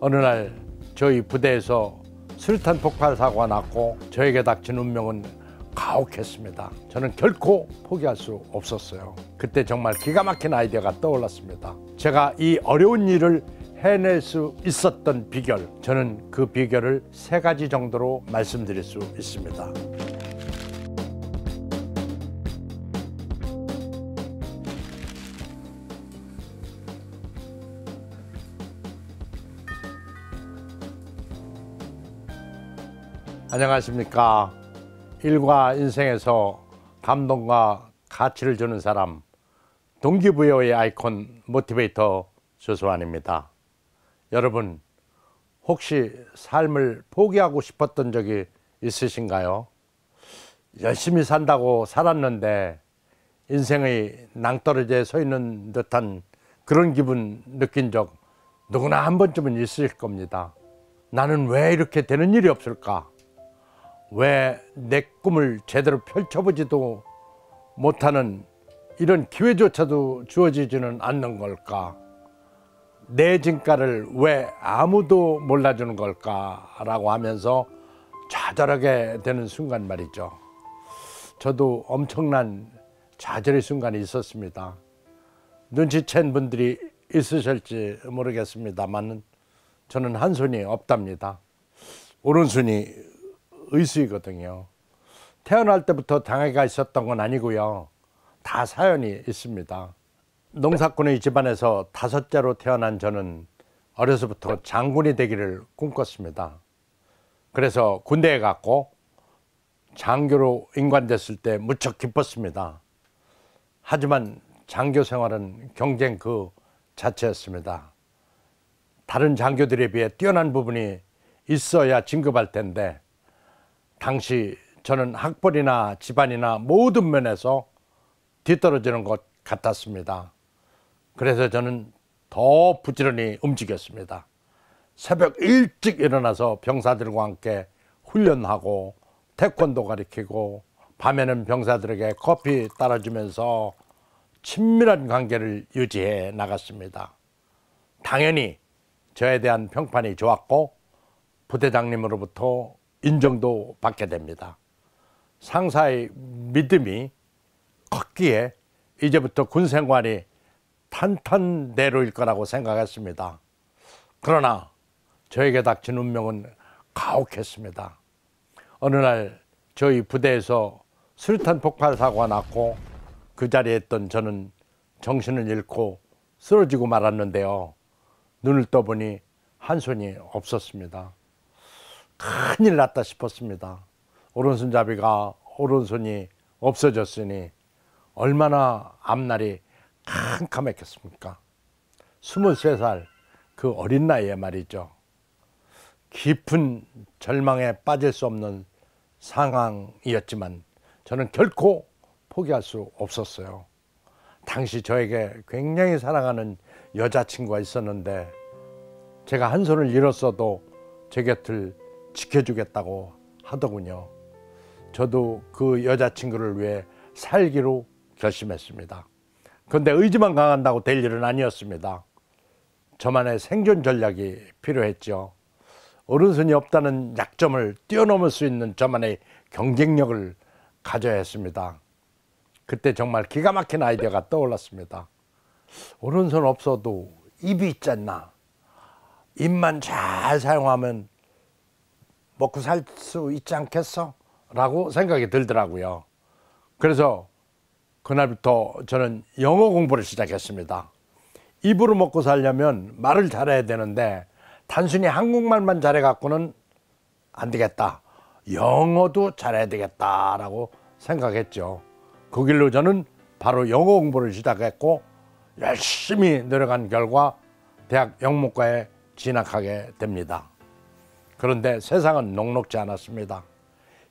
어느 날 저희 부대에서 수류탄 폭발 사고가 났고 저에게 닥친 운명은 가혹했습니다. 저는 결코 포기할 수 없었어요. 그때 정말 기가 막힌 아이디어가 떠올랐습니다. 제가 이 어려운 일을 해낼 수 있었던 비결, 저는 그 비결을 3가지 정도로 말씀드릴 수 있습니다. 안녕하십니까. 일과 인생에서 감동과 가치를 주는 사람, 동기부여의 아이콘 모티베이터 조수환입니다. 여러분, 혹시 삶을 포기하고 싶었던 적이 있으신가요? 열심히 산다고 살았는데 인생의 낭떠러지에 서 있는 듯한 그런 기분 느낀 적 누구나 한 번쯤은 있을 겁니다. 나는 왜 이렇게 되는 일이 없을까? 왜 내 꿈을 제대로 펼쳐보지도 못하는 이런 기회조차도 주어지지는 않는 걸까? 내 진가를 왜 아무도 몰라주는 걸까? 라고 하면서 좌절하게 되는 순간 말이죠. 저도 엄청난 좌절의 순간이 있었습니다. 눈치챈 분들이 있으실지 모르겠습니다만 저는 한 손이 없답니다. 오른손이 의수이거든요. 태어날 때부터 장애가 있었던 건 아니고요. 다 사연이 있습니다. 농사꾼의 집안에서 5째로 태어난 저는 어려서부터 장군이 되기를 꿈꿨습니다. 그래서 군대에 갔고 장교로 임관됐을 때 무척 기뻤습니다. 하지만 장교 생활은 경쟁 그 자체였습니다. 다른 장교들에 비해 뛰어난 부분이 있어야 진급할 텐데 당시 저는 학벌이나 집안이나 모든 면에서 뒤떨어지는 것 같았습니다. 그래서 저는 더 부지런히 움직였습니다. 새벽 일찍 일어나서 병사들과 함께 훈련하고 태권도 가르치고 밤에는 병사들에게 커피 따라주면서 친밀한 관계를 유지해 나갔습니다. 당연히 저에 대한 평판이 좋았고 부대장님으로부터 인정도 받게 됩니다. 상사의 믿음이 컸기에 이제부터 군 생활이 탄탄대로일 거라고 생각했습니다. 그러나 저에게 닥친 운명은 가혹했습니다. 어느 날 저희 부대에서 수류탄 폭발 사고가 났고 그 자리에 있던 저는 정신을 잃고 쓰러지고 말았는데요. 눈을 떠보니 한 손이 없었습니다. 큰일 났다 싶었습니다. 오른손잡이가 오른손이 없어졌으니 얼마나 앞날이 캄캄했겠습니까? 23살 그 어린 나이에 말이죠. 깊은 절망에 빠질 수 없는 상황이었지만 저는 결코 포기할 수 없었어요. 당시 저에게 굉장히 사랑하는 여자친구가 있었는데 제가 한 손을 잃었어도 제 곁을 지켜주겠다고 하더군요. 저도 그 여자친구를 위해 살기로 결심했습니다. 그런데 의지만 강한다고 될 일은 아니었습니다. 저만의 생존 전략이 필요했죠. 오른손이 없다는 약점을 뛰어넘을 수 있는 저만의 경쟁력을 가져야 했습니다. 그때 정말 기가 막힌 아이디어가 떠올랐습니다. 오른손 없어도 입이 있지 않나? 입만 잘 사용하면 먹고 살 수 있지 않겠어? 라고 생각이 들더라고요. 그래서 그날부터 저는 영어 공부를 시작했습니다. 입으로 먹고 살려면 말을 잘해야 되는데 단순히 한국말만 잘해갖고는 안 되겠다. 영어도 잘해야 되겠다라고 생각했죠. 그 길로 저는 바로 영어 공부를 시작했고 열심히 노력한 결과 대학 영문과에 진학하게 됩니다. 그런데 세상은 녹록지 않았습니다.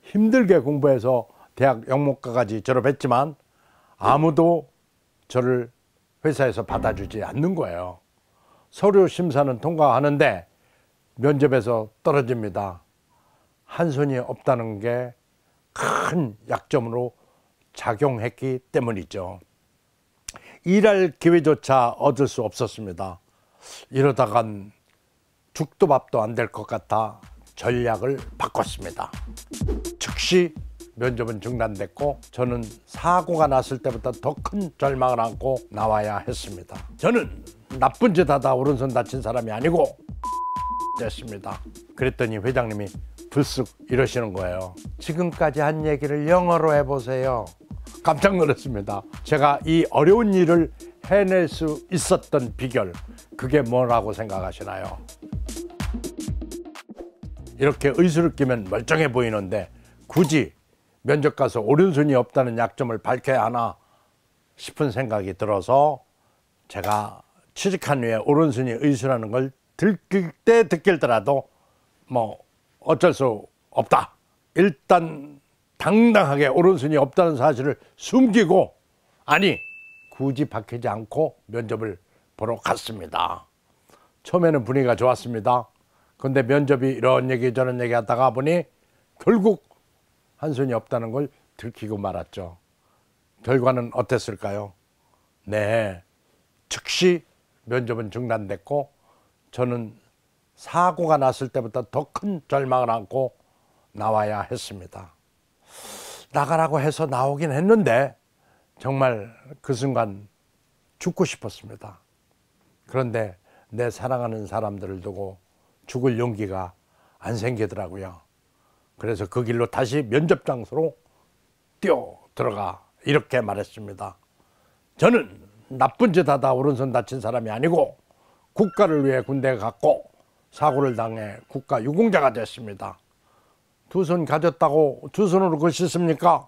힘들게 공부해서 대학 영문과까지 졸업했지만 아무도 저를 회사에서 받아주지 않는 거예요. 서류 심사는 통과하는데 면접에서 떨어집니다. 한 손이 없다는 게 큰 약점으로 작용했기 때문이죠. 일할 기회조차 얻을 수 없었습니다. 이러다간 죽도 밥도 안 될 것 같아 전략을 바꿨습니다. 즉시 면접은 중단됐고 저는 사고가 났을 때부터 더 큰 절망을 안고 나와야 했습니다. 저는 나쁜 짓 하다 오른손 다친 사람이 아니고 됐습니다. 그랬더니 회장님이 불쑥 이러시는 거예요. 지금까지 한 얘기를 영어로 해보세요. 깜짝 놀랐습니다. 제가 이 어려운 일을 해낼 수 있었던 비결, 그게 뭐라고 생각하시나요? 이렇게 의수를 끼면 멀쩡해 보이는데 굳이 면접 가서 오른손이 없다는 약점을 밝혀야 하나 싶은 생각이 들어서 제가 취직한 후에 오른손이 의수라는 걸 들킬 때 듣길더라도 뭐 어쩔 수 없다. 일단 당당하게 오른손이 없다는 사실을 숨기고 아니 굳이 밝히지 않고 면접을 보러 갔습니다. 처음에는 분위기가 좋았습니다. 근데 면접이 이런 얘기 저런 얘기 하다가 보니 결국 한 손이 없다는 걸 들키고 말았죠. 결과는 어땠을까요? 네, 즉시 면접은 중단됐고 저는 사고가 났을 때부터 더 큰 절망을 안고 나와야 했습니다. 나가라고 해서 나오긴 했는데 정말 그 순간 죽고 싶었습니다. 그런데 내 사랑하는 사람들을 두고 죽을 용기가 안 생기더라고요. 그래서 그 길로 다시 면접 장소로 뛰어 들어가 이렇게 말했습니다. 저는 나쁜 짓 하다 오른손 다친 사람이 아니고 국가를 위해 군대에 갔고 사고를 당해 국가 유공자가 됐습니다. 두 손 가졌다고 두 손으로 글 씻습니까?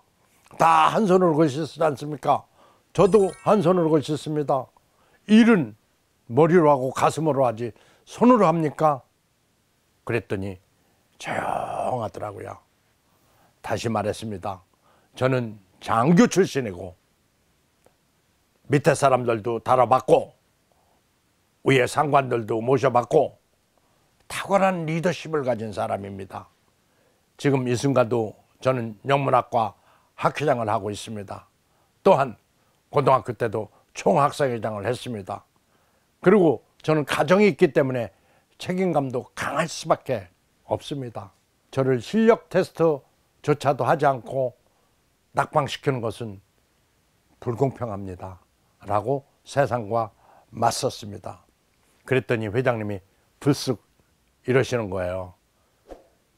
다 한 손으로 글 씻지 않습니까? 저도 한 손으로 글 씻습니다. 일은 머리로 하고 가슴으로 하지 손으로 합니까? 그랬더니 조용하더라고요. 다시 말했습니다. 저는 장교 출신이고 밑에 사람들도 다뤄봤고 위에 상관들도 모셔봤고 탁월한 리더십을 가진 사람입니다. 지금 이 순간도 저는 영문학과 학회장을 하고 있습니다. 또한 고등학교 때도 총학생회장을 했습니다. 그리고 저는 가정이 있기 때문에 책임감도 강할 수밖에 없습니다. 저를 실력 테스트조차도 하지 않고 낙방시키는 것은 불공평합니다. 라고 세상과 맞섰습니다. 그랬더니 회장님이 불쑥 이러시는 거예요.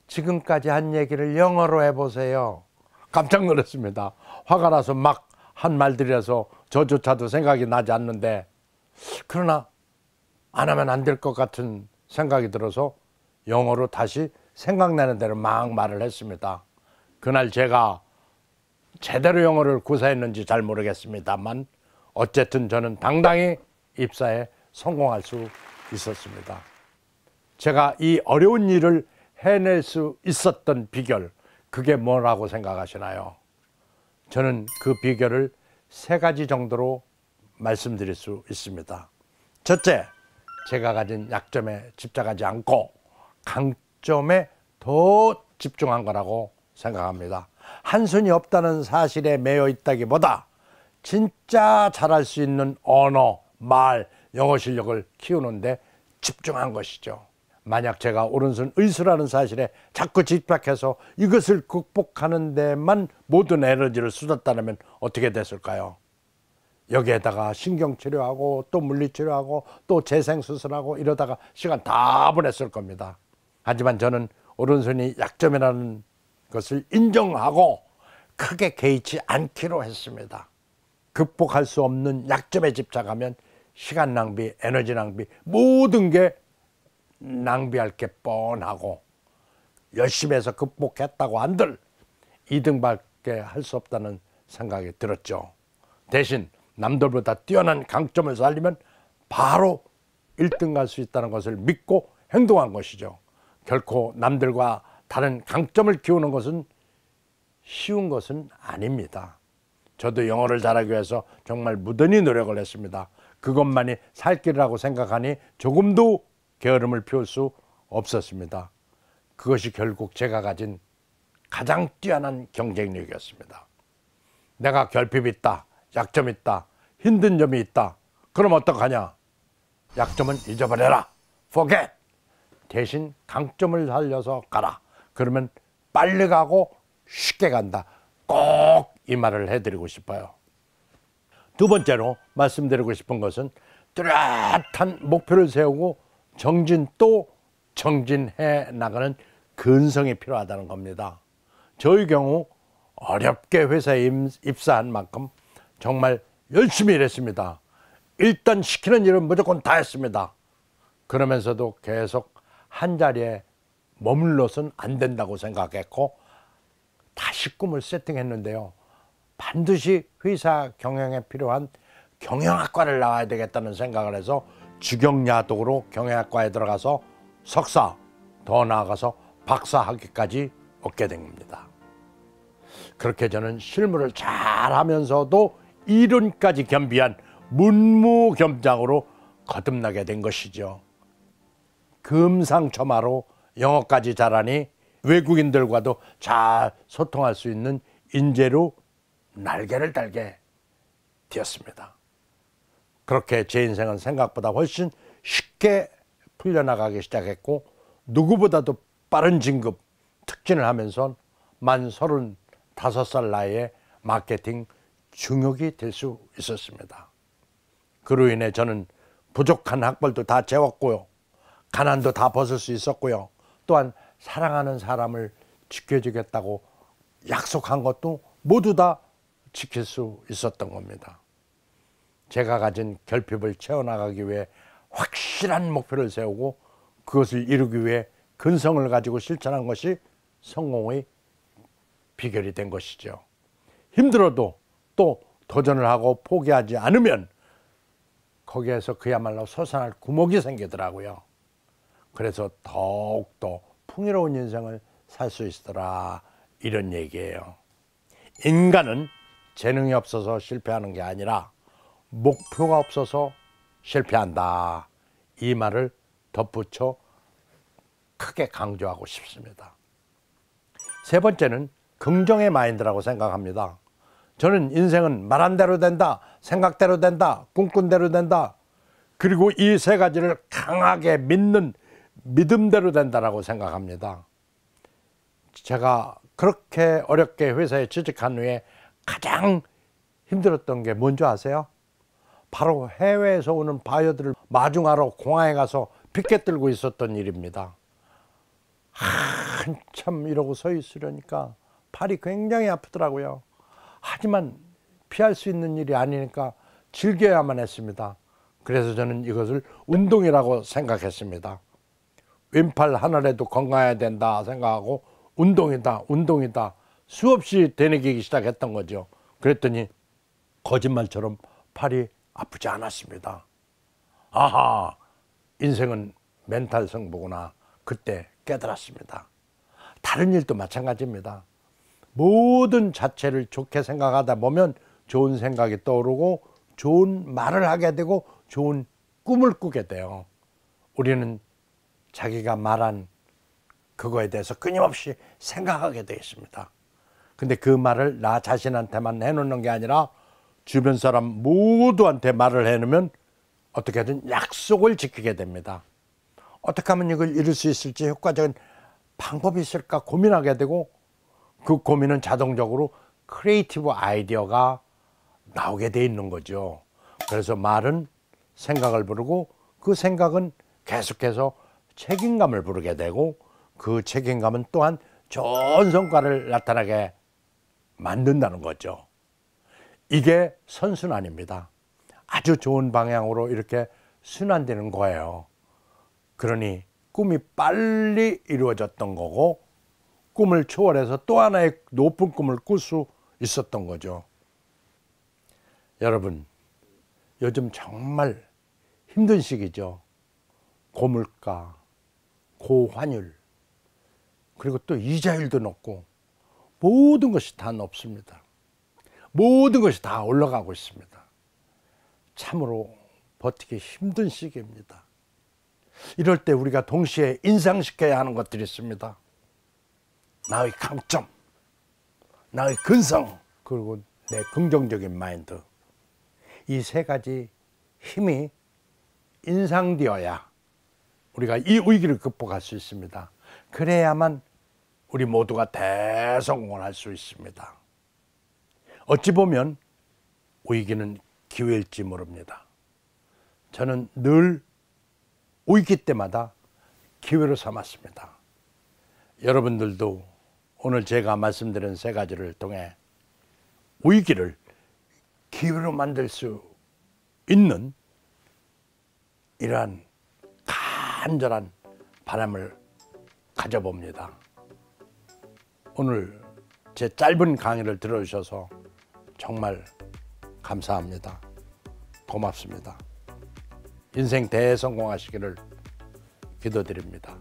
지금까지 한 얘기를 영어로 해보세요. 깜짝 놀랐습니다. 화가 나서 막 한 말들이라서 저조차도 생각이 나지 않는데 그러나 안 하면 안 될 것 같은 생각이 들어서 영어로 다시 생각나는 대로 막 말을 했습니다. 그날 제가 제대로 영어를 구사했는지 잘 모르겠습니다만 어쨌든 저는 당당히 입사에 성공할 수 있었습니다. 제가 이 어려운 일을 해낼 수 있었던 비결, 그게 뭐라고 생각하시나요? 저는 그 비결을 3가지 정도로 말씀드릴 수 있습니다. 첫째, 제가 가진 약점에 집착하지 않고 강점에 더 집중한 거라고 생각합니다. 한 손이 없다는 사실에 매여 있다기보다 진짜 잘할 수 있는 언어, 말, 영어 실력을 키우는데 집중한 것이죠. 만약 제가 오른손 의수라는 사실에 자꾸 집착해서 이것을 극복하는 데만 모든 에너지를 쏟았다면 어떻게 됐을까요? 여기에다가 신경치료하고 또 물리치료하고 또 재생수술하고 이러다가 시간 다 보냈을 겁니다. 하지만 저는 오른손이 약점이라는 것을 인정하고 크게 개의치 않기로 했습니다. 극복할 수 없는 약점에 집착하면 시간 낭비, 에너지 낭비, 모든 게 낭비할 게 뻔하고 열심히 해서 극복했다고 한들 2등밖에 할 수 없다는 생각이 들었죠. 대신 남들보다 뛰어난 강점을 살리면 바로 1등 갈 수 있다는 것을 믿고 행동한 것이죠. 결코 남들과 다른 강점을 키우는 것은 쉬운 것은 아닙니다. 저도 영어를 잘하기 위해서 정말 무던히 노력을 했습니다. 그것만이 살 길이라고 생각하니 조금도 게으름을 피울 수 없었습니다. 그것이 결국 제가 가진 가장 뛰어난 경쟁력이었습니다. 내가 결핍이 있다, 약점이 있다, 힘든 점이 있다. 그럼 어떡하냐? 약점은 잊어버려라. forget. 대신 강점을 살려서 가라. 그러면 빨리 가고 쉽게 간다. 꼭 이 말을 해드리고 싶어요. 두 번째로 말씀드리고 싶은 것은 뚜렷한 목표를 세우고 정진 또 정진해 나가는 근성이 필요하다는 겁니다. 저의 경우 어렵게 회사에 입사한 만큼 정말 열심히 일했습니다. 일단 시키는 일은 무조건 다 했습니다. 그러면서도 계속 한 자리에 머물러서는 안 된다고 생각했고 다시 꿈을 세팅했는데요. 반드시 회사 경영에 필요한 경영학과를 나와야 되겠다는 생각을 해서 주경야독으로 경영학과에 들어가서 석사, 더 나아가서 박사 학위까지 얻게 된 겁니다. 그렇게 저는 실무를 잘하면서도 이론까지 겸비한 문무겸장으로 거듭나게 된 것이죠. 금상첨화로 영어까지 잘하니 외국인들과도 잘 소통할 수 있는 인재로 날개를 달게 되었습니다. 그렇게 제 인생은 생각보다 훨씬 쉽게 풀려나가기 시작했고 누구보다도 빠른 진급, 특진을 하면서 만 35살 나이에 마케팅 중역이 될 수 있었습니다. 그로 인해 저는 부족한 학벌도 다 채웠고요. 가난도 다 벗을 수 있었고요. 또한 사랑하는 사람을 지켜주겠다고 약속한 것도 모두 다 지킬 수 있었던 겁니다. 제가 가진 결핍을 채워나가기 위해 확실한 목표를 세우고 그것을 이루기 위해 근성을 가지고 실천한 것이 성공의 비결이 된 것이죠. 힘들어도 또 도전을 하고 포기하지 않으면 거기에서 그야말로 솟아날 구멍이 생기더라고요. 그래서 더욱더 풍요로운 인생을 살 수 있더라, 이런 얘기예요. 인간은 재능이 없어서 실패하는 게 아니라 목표가 없어서 실패한다. 이 말을 덧붙여 크게 강조하고 싶습니다. 세 번째는 긍정의 마인드라고 생각합니다. 저는 인생은 말한 대로 된다, 생각대로 된다, 꿈꾼대로 된다. 그리고 이 세 가지를 강하게 믿는 믿음대로 된다라고 생각합니다. 제가 그렇게 어렵게 회사에 취직한 후에 가장 힘들었던 게 뭔지 아세요? 바로 해외에서 오는 바이어들을 마중하러 공항에 가서 피켓 들고 있었던 일입니다. 한참 이러고 서 있으려니까 팔이 굉장히 아프더라고요. 하지만 피할 수 있는 일이 아니니까 즐겨야만 했습니다. 그래서 저는 이것을 운동이라고 생각했습니다. 왼팔 하나라도 건강해야 된다 생각하고 운동이다, 운동이다 수없이 되뇌기기 시작했던 거죠. 그랬더니 거짓말처럼 팔이 아프지 않았습니다. 아하, 인생은 멘탈 승부구나. 그때 깨달았습니다. 다른 일도 마찬가지입니다. 모든 자체를 좋게 생각하다 보면 좋은 생각이 떠오르고 좋은 말을 하게 되고 좋은 꿈을 꾸게 돼요. 우리는 자기가 말한 그거에 대해서 끊임없이 생각하게 되어 있습니다. 근데 그 말을 나 자신한테만 해놓는 게 아니라 주변 사람 모두한테 말을 해놓으면 어떻게든 약속을 지키게 됩니다. 어떻게 하면 이걸 이룰 수 있을지 효과적인 방법이 있을까 고민하게 되고 그 고민은 자동적으로 크리에이티브 아이디어가 나오게 돼 있는 거죠. 그래서 말은 생각을 부르고 그 생각은 계속해서 책임감을 부르게 되고 그 책임감은 또한 좋은 성과를 나타나게 만든다는 거죠. 이게 선순환입니다. 아주 좋은 방향으로 이렇게 순환되는 거예요. 그러니 꿈이 빨리 이루어졌던 거고 꿈을 초월해서 또 하나의 높은 꿈을 꿀 수 있었던 거죠. 여러분, 요즘 정말 힘든 시기죠. 고물가, 고환율, 그리고 또 이자율도 높고 모든 것이 다 높습니다. 모든 것이 다 올라가고 있습니다. 참으로 버티기 힘든 시기입니다. 이럴 때 우리가 동시에 인상시켜야 하는 것들이 있습니다. 나의 강점, 나의 근성, 그리고 내 긍정적인 마인드. 이 세 가지 힘이 인상되어야 우리가 이 위기를 극복할 수 있습니다. 그래야만 우리 모두가 대성공을 할 수 있습니다. 어찌 보면 위기는 기회일지 모릅니다. 저는 늘 위기 때마다 기회로 삼았습니다. 여러분들도 오늘 제가 말씀드린 세 가지를 통해 위기를 기회로 만들 수 있는 이러한 간절한 바람을 가져봅니다. 오늘 제 짧은 강의를 들어주셔서 정말 감사합니다. 고맙습니다. 인생 대성공하시기를 기도드립니다.